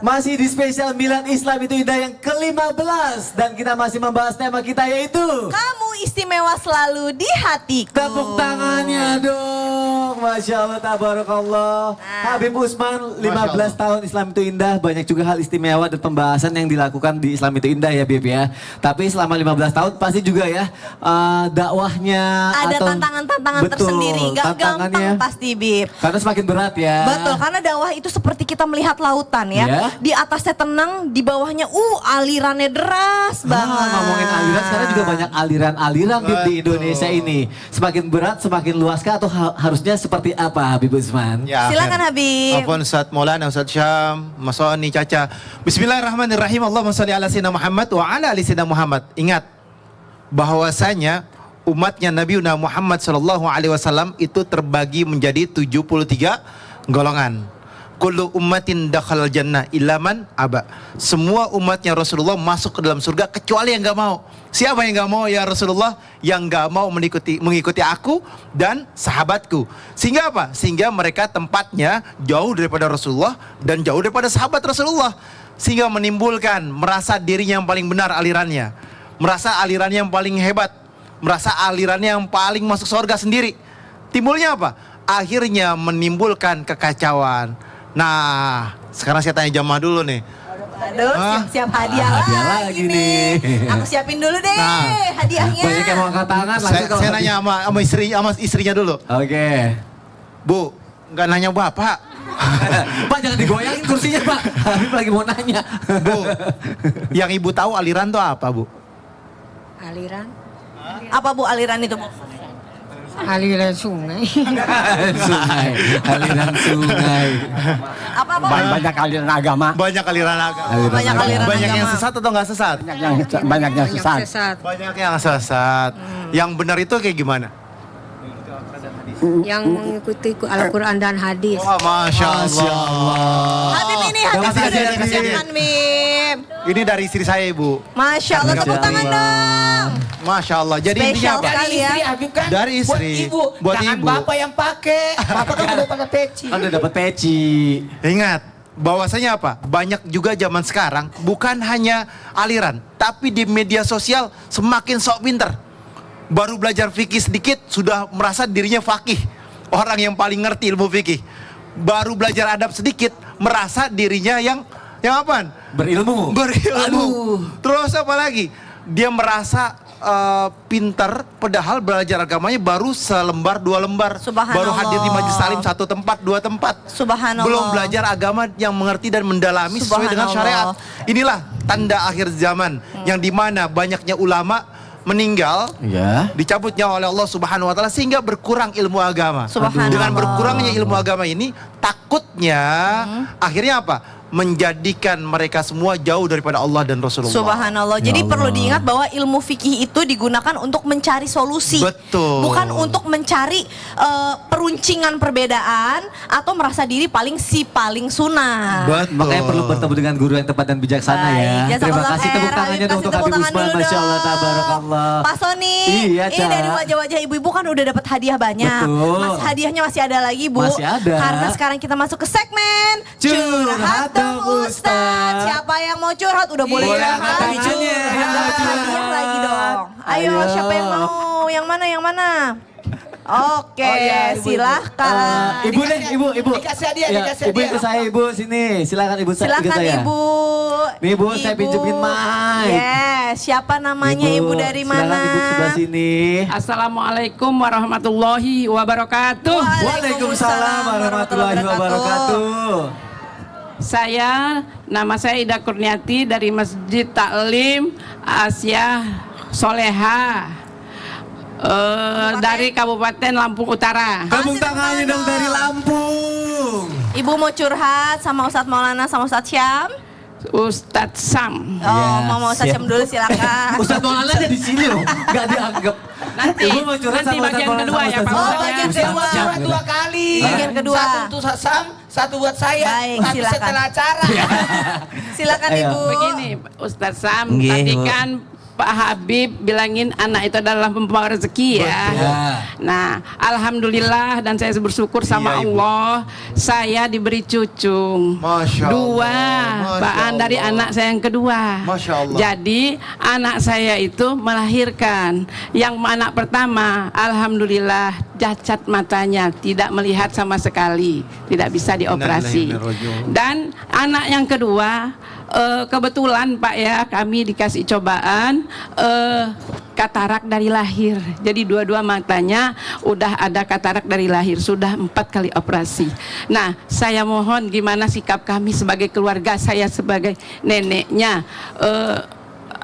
Masih di spesial Milad Islam Itu Indah yang ke-15. Dan kita masih membahas tema kita yaitu Kamu istimewa selalu di hatiku. tepuk tangannya dong. Masya Allah, tabarakallah. Habib Usman, 15 tahun Islam Itu Indah. Banyak juga hal istimewa dan pembahasan yang dilakukan di Islam Itu Indah ya Bib ya. Tapi selama 15 tahun pasti juga ya dakwahnya Ada atau tantangan-tantangan betul, tersendiri. Gak tantangannya. gampang pasti Bib. Karena semakin berat ya. Betul, karena dakwah itu seperti kita melihat lautan ya. Ya. Di atasnya tenang, di bawahnya alirannya deras banget. Ngomongin aliran, sekarang juga banyak aliran-aliran Bib, di Indonesia ini. Semakin berat, semakin luaskah atau harusnya seperti apa Habib Usman? Ya, Silakan Habib. Afwan Ustaz Maulana, Ustaz Syam, Mas Oni, Caca. Bismillahirrahmanirrahim. Allahumma sholli ala sayyidina Muhammad wa ala ali sayyidina Muhammad. Ingat bahwasanya umatnya Nabi Muhammad sallallahu alaihi wasallam itu terbagi menjadi 73 golongan. Kullu ummatin dakhalal jannah illa man aba. Semua umatnya Rasulullah masuk ke dalam surga kecuali yang enggak mau. Siapa yang enggak mau ya Rasulullah? Yang enggak mau mengikuti aku dan sahabatku. Sehingga apa? Sehingga mereka tempatnya jauh daripada Rasulullah dan jauh daripada sahabat Rasulullah. Sehingga menimbulkan merasa dirinya yang paling benar alirannya. Merasa alirannya yang paling hebat. Merasa alirannya yang paling masuk surga sendiri. Timbulnya apa? Akhirnya menimbulkan kekacauan. Nah, sekarang saya tanya jamaah dulu nih. Aduh, siap-siap hadiah, Hadiah lagi lagi nih. nih. Aku siapin dulu deh hadiahnya. Banyak yang mau angkat tangan langsung Saya nanya sama istrinya dulu. Oke. Bu, nggak nanya bapak. Pak jangan digoyangin kursinya Pak. Habib lagi mau nanya. Bu, yang ibu tahu aliran tuh apa bu? Aliran? Apa Bu aliran itu Bu? Aliran sungai. Sungai, aliran sungai. Apa? Banyak aliran agama, Banyak aliran agama. Banyak aliran Banyak yang agama. sesat atau nggak sesat? banyak yang sesat. Sesat. Banyak yang sesat. Yang benar itu kayak gimana? Yang mengikuti Al-Quran dan hadis. Wah, masya Allah. Habib ini Udah, hadiah kasih sudah hadiah, kasih dipersiapkan Bib. Ini dari istri saya ibu. Masya Allah, tepuk tangan dong. Masya Allah. Jadi intinya Spesial apa? sekali ya. Habib kan Dari istri. buat ibu, Buat jangan ibu. bapak yang pakai. Bapak kan udah pakai peci. Kan udah dapat peci. Ingat, bahwasanya apa? Banyak juga zaman sekarang bukan hanya aliran, tapi di media sosial semakin sok pinter. Baru belajar fikih sedikit sudah merasa dirinya fakih. Orang yang paling ngerti ilmu fikih. Baru belajar adab sedikit merasa dirinya yang apaan? Berilmu. Berilmu. Terus apa lagi? Dia merasa pintar, padahal belajar agamanya baru selembar dua lembar. Subhanallah. Baru hadir di majelis salim 1 tempat, 2 tempat. Subhanallah. Belum belajar agama yang mengerti dan mendalami sesuai dengan syariat. Inilah tanda akhir zaman yang dimana banyaknya ulama meninggal, Ya. dicabut nyawa oleh Allah Subhanahu wa taala sehingga berkurang ilmu agama. Subhanallah. Dengan berkurangnya ilmu agama ini, takutnya akhirnya apa? Menjadikan mereka semua jauh daripada Allah dan Rasulullah. Subhanallah. Jadi Ya perlu Allah. diingat bahwa ilmu fikih itu digunakan untuk mencari solusi. Betul. Bukan untuk mencari peruncingan perbedaan atau merasa diri paling sunnah. Betul. Makanya perlu bertemu dengan guru yang tepat dan bijaksana Baik, ya. Terima jazakallah kasih khair, tepuk tangannya Habib. dong Kasih untuk tepuk Habib tangan Usman. dulu Masya Allah, dong. tabarakallah. Pak Soni, Iya, ini Ca. dari wajah-wajah ibu-ibu kan udah dapat hadiah banyak. Betul. Mas, hadiahnya masih ada lagi Bu. Masih ada. Karena sekarang kita masuk ke segmen Curhat dong, Ustaz. Siapa yang mau curhat udah boleh Boleh curhat. angkat tangannya. Dapat hadiah lagi dong. Ayo, Ayo. siapa yang mau? Yang mana? Yang mana? Oke, Oh, iya, ibu, ibu. silahkan. Ibu deh, ibu. Dikasih hadiah, Ya, dikasih ibu hadiah. ikut saya ibu sini. Silakan ibu ikut Silakan saya. Ibu. Nih, Bu, saya pinjemin mic. Yes, siapa namanya Ibu, dari mana? Silakan ibu sebelah sini. Assalamualaikum warahmatullahi wabarakatuh. Waalaikumsalam warahmatullahi wabarakatuh. Nama saya Ida Kurniati dari Masjid Taklim Asia Soleha dari Kabupaten Lampung Utara. Tepuk tangannya dong dari Lampung. Ibu mau curhat sama Ustadz Maulana sama Ustadz Syam? Ustadz Sam. Oh, Yes, mau Ustadz siap. Syam dulu silakan. Ustadz Maulana ada di sini loh, nggak dianggap. Nanti, Ibu mau curhat nanti sama bagian Ustadz kedua Maulana ya, sama Pak. Ustadz Oh, bagian Ustadz kedua. Syam. Dua kali. Bagian kedua. Satu untuk Sam, satu buat saya. Baik, Tapi silakan. setelah acara. Silakan Ayo. Ibu. Begini, Ustadz Sam, Nggih, tadi Bu. kan Pak Habib bilangin anak itu adalah pembawa rezeki ya. Betul. Nah, alhamdulillah dan saya bersyukur sama Iya, Ibu. Allah, saya diberi cucu. Masya Allah. Dua, Masya baan dari Allah. anak saya yang kedua. Masya Allah. Jadi anak saya itu melahirkan. Yang anak pertama, alhamdulillah cacat matanya, tidak melihat sama sekali, tidak bisa dioperasi. Innalillahi wa inna ilaihi raji'un. Dan anak yang kedua, kebetulan Pak ya, kami dikasih cobaan katarak dari lahir. Jadi dua-dua matanya udah ada katarak dari lahir, sudah 4 kali operasi. Nah, saya mohon gimana sikap kami sebagai keluarga, saya sebagai neneknya,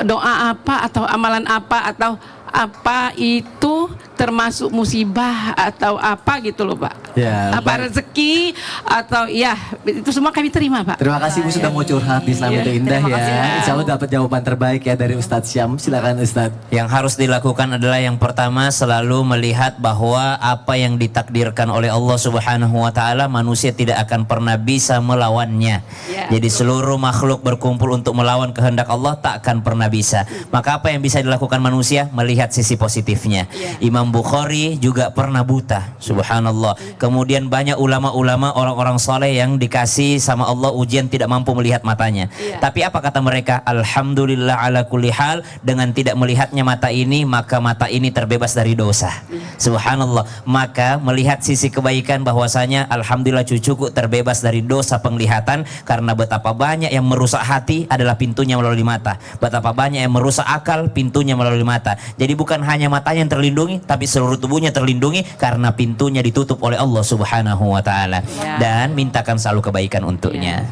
doa apa atau amalan apa atau apa itu termasuk musibah atau apa gitu loh Pak. Ya, Apa baik. rezeki atau ya itu semua kami terima Pak. Terima kasih Bu sudah mau curhat di Islam itu indah Terima kasih, ya. Pak. Insya Allah dapat jawaban terbaik ya dari Ustadz Syam. Silakan Ustadz. Yang harus dilakukan adalah yang pertama selalu melihat bahwa apa yang ditakdirkan oleh Allah Subhanahu wa taala manusia tidak akan pernah bisa melawannya. Ya. Jadi seluruh makhluk berkumpul untuk melawan kehendak Allah tak akan pernah bisa. Maka apa yang bisa dilakukan manusia? Melihat sisi positifnya. Ya. Imam Bukhari juga pernah buta. Subhanallah. Kemudian banyak ulama-ulama orang-orang soleh yang dikasih sama Allah ujian tidak mampu melihat matanya. Ya. Tapi apa kata mereka? Alhamdulillah ala kulli hal, dengan tidak melihatnya mata ini maka mata ini terbebas dari dosa. Subhanallah. Maka melihat sisi kebaikan bahwasanya alhamdulillah cucuku terbebas dari dosa penglihatan, karena betapa banyak yang merusak hati adalah pintunya melalui mata. Betapa banyak yang merusak akal pintunya melalui mata. Jadi bukan hanya matanya yang terlindungi, tapi seluruh tubuhnya terlindungi karena pintunya ditutup oleh Allah Subhanahu wa taala. Ya. Dan mintakan selalu kebaikan untuknya.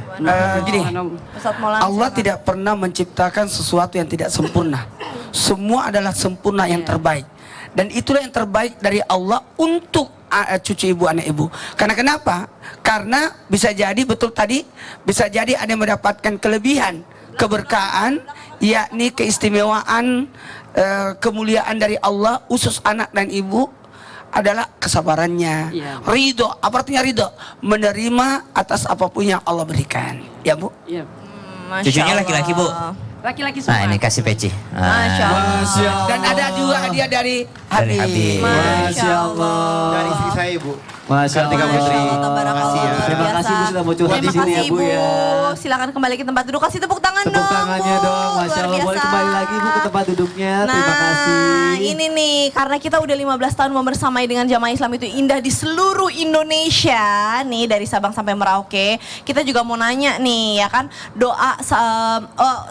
Gini, Ustadz Maulana Allah silakan. tidak pernah menciptakan sesuatu yang tidak sempurna. Semua adalah sempurna yang terbaik. Dan itulah yang terbaik dari Allah untuk cucu ibu, anak ibu. Karena kenapa? Karena bisa jadi betul tadi, bisa jadi ada yang mendapatkan kelebihan, keberkahan, yakni keistimewaan, kemuliaan dari Allah khusus anak dan ibu adalah kesabarannya. Iya. Ridho, apa artinya ridho? Menerima atas apapun yang Allah berikan. Ya Bu? Iya. Masya Cucunya Allah. laki-laki, Bu. Laki-laki semua. Nah, ini kasih peci. Masya Allah. Masya Allah. Dan ada juga hadiah dari Dari Habib. Habib. Masya Allah. Dari istri saya Ibu. Masya Kartika Allah. Putri. Tabarakallah, Makasih ya. luar Terima biasa. kasih Bu sudah mau curhat di Terima sini ya kasih, Bu ya. Silakan kembali ke tempat duduk. Kasih tepuk tangan Tepuk dong. tangannya Bu. dong. Masya Luar Allah. Boleh biasa. kembali lagi Bu ke tempat duduknya. Terima Nah, kasih. ini nih karena kita udah 15 tahun membersamai dengan Jamaah Islam itu indah di seluruh Indonesia nih, dari Sabang sampai Merauke. Kita juga mau nanya nih ya kan, doa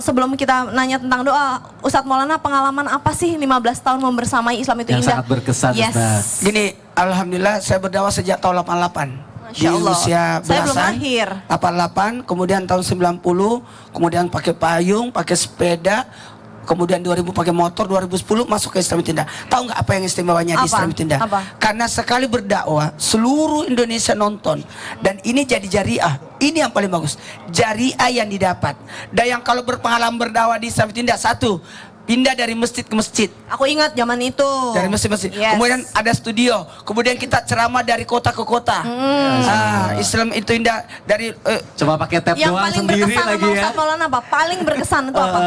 sebelum kita nanya tentang doa, Ustadz Maulana pengalaman apa sih 15 tahun membersamai Islam itu Yang indah? sangat berkesan, Yes. Ustadz. Gini, alhamdulillah saya berdakwah sejak tahun 88. Masya Allah. usia Saya belum belasan. lahir. 88, kemudian tahun 90, kemudian pakai payung, pakai sepeda, kemudian 2000 pakai motor, 2010 masuk ke Islam Indah. Tahu nggak apa yang istimewanya di Apa? Islam Indah? Apa? Karena sekali berdakwah, seluruh Indonesia nonton, dan ini jadi jariah. Ini yang paling bagus, jariah yang didapat. Dan yang kalau berpengalaman berdakwah di Islam Indah, satu, pindah dari masjid ke masjid. Aku ingat zaman itu. Dari masjid-masjid. Yes. Kemudian ada studio. Kemudian kita ceramah dari kota ke kota. Islam itu indah dari Coba pakai tab yang doang paling sendiri berkesan lagi sama ya. Ustadz Maulana apa? Paling berkesan itu apa?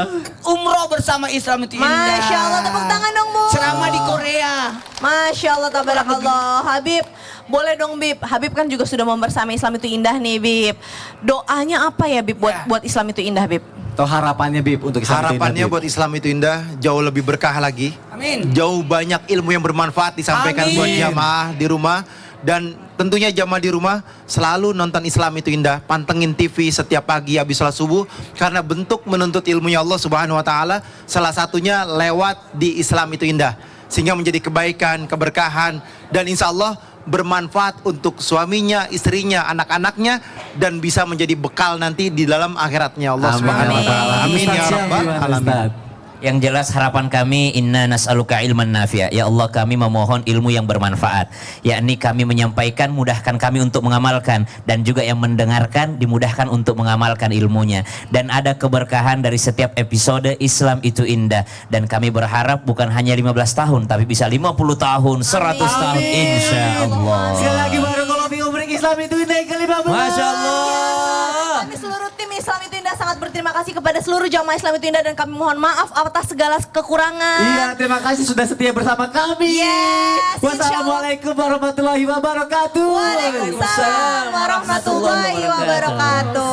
umroh bersama Islam itu indah. Masya Allah, tepuk tangan dong Bu. Ceramah di Korea. Masya Allah, tabarakallah. Habib, boleh dong Bib. Habib kan juga sudah membersamai Islam itu indah nih Bib. Doanya apa ya Bib buat Ya. buat Islam itu indah Bib? Atau harapannya Bib untuk Islam itu indah, Harapannya Bib? buat Islam itu indah, jauh lebih berkah lagi. Amin. Jauh banyak ilmu yang bermanfaat disampaikan Amin. buat jamaah di rumah. Dan tentunya jamaah di rumah selalu nonton Islam itu indah. Pantengin TV setiap pagi habis sholat subuh. Karena bentuk menuntut ilmunya Allah Subhanahu wa ta'ala, salah satunya lewat di Islam itu indah. Sehingga menjadi kebaikan, keberkahan, dan insya Allah bermanfaat untuk suaminya, istrinya, anak-anaknya, dan bisa menjadi bekal nanti di dalam akhiratnya Allah Amin. Subhanahu wa ta'ala. Amin ya Ustadz Syam, rabbal gimana, alamin. Ustadz? Yang jelas harapan kami, inna nas'aluka ilman nafi'a. Ya Allah, kami memohon ilmu yang bermanfaat. Yakni kami menyampaikan, mudahkan kami untuk mengamalkan. Dan juga yang mendengarkan, dimudahkan untuk mengamalkan ilmunya. Dan ada keberkahan dari setiap episode Islam itu indah. Dan kami berharap bukan hanya 15 tahun, tapi bisa 50 tahun, 100 tahun, insya Allah. Sekali lagi barakallahu fiikum, Islam itu indah yang ke-15. Masya Allah. Kami seluruh tim Islam itu indah sangat berterima terima kasih kepada seluruh jamaah Islam itu Indah dan kami mohon maaf atas segala kekurangan. Iya, terima kasih sudah setia bersama kami. Yes, Wassalamualaikum warahmatullahi wabarakatuh. Waalaikumsalam warahmatullahi wabarakatuh.